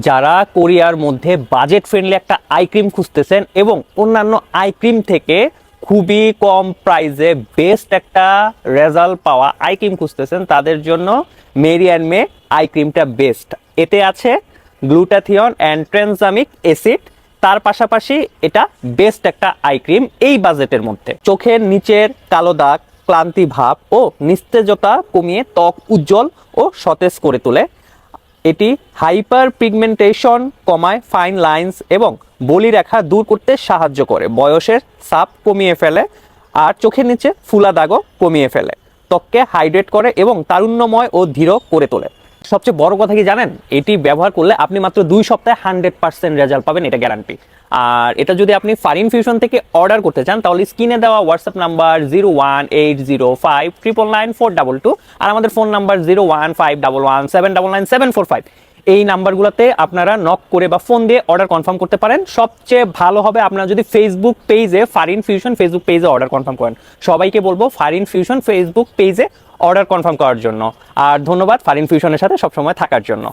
যারা কোরিয়ার মধ্যে বাজেট ফ্রেন্ডলি একটা আই ক্রিম খুঁজতেছেন এবং অন্যান্য আই ক্রিম থেকে খুবই কম প্রাইসে বেস্ট একটা রেজাল্ট পাওয়া আই ক্রিম খুঁজতেছেন, তাদের জন্য মেরি অ্যান্ড মে আই ক্রিমটা বেস্ট। এতে আছে গ্লুটাথিয়ন অ্যান্ড ট্রানজামিক অ্যাসিড, তার পাশাপাশি এটা বেস্ট একটা আই ক্রিম এই বাজেটের মধ্যে। চোখের নিচের কালো দাগ, ক্লান্তি ভাব ও নিস্তেজতা কমিয়ে ত্বক উজ্জ্বল ও সতেজ করে তোলে। এটি হাইপার পিগমেন্টেশন কমায়, ফাইন লাইন্স এবং বলিরেখা দূর করতে সাহায্য করে, বয়সের ছাপ কমিয়ে ফেলে আর চোখের নিচে ফুলা দাগও কমিয়ে ফেলে, ত্বককে হাইড্রেট করে এবং তারুণ্যময় ও দৃঢ় করে তোলে। সবচেয়ে বড় কথা কি জানেন, এটি ব্যবহার করলে আপনি মাত্র 2 সপ্তাহে 100% রেজাল্ট পাবেন, এটা গ্যারান্টি। আর এটা যদি আপনি ফারিন ফিউশন থেকে অর্ডার করতে চান তাহলে স্ক্রিনে দেওয়া হোয়াটসঅ্যাপ নাম্বার 01805994722 আর আমাদের ফোন নাম্বার 0151179979945, এই নাম্বারগুলোতে আপনারা নক করে বা ফোন দিয়ে অর্ডার কনফার্ম করতে পারেন। সবচেয়ে ভালো হবে আপনারা যদি ফেসবুক পেজে ফারিন ফিউশন ফেসবুক পেজে অর্ডার কনফার্ম করেন। সবাইকে বলবো ফারিন ফিউশন ফেসবুক পেজে অর্ডার কনফার্ম করার জন্য। আর ধন্যবাদ ফারিন ফিউশনের সাথে সবসময় থাকার জন্য।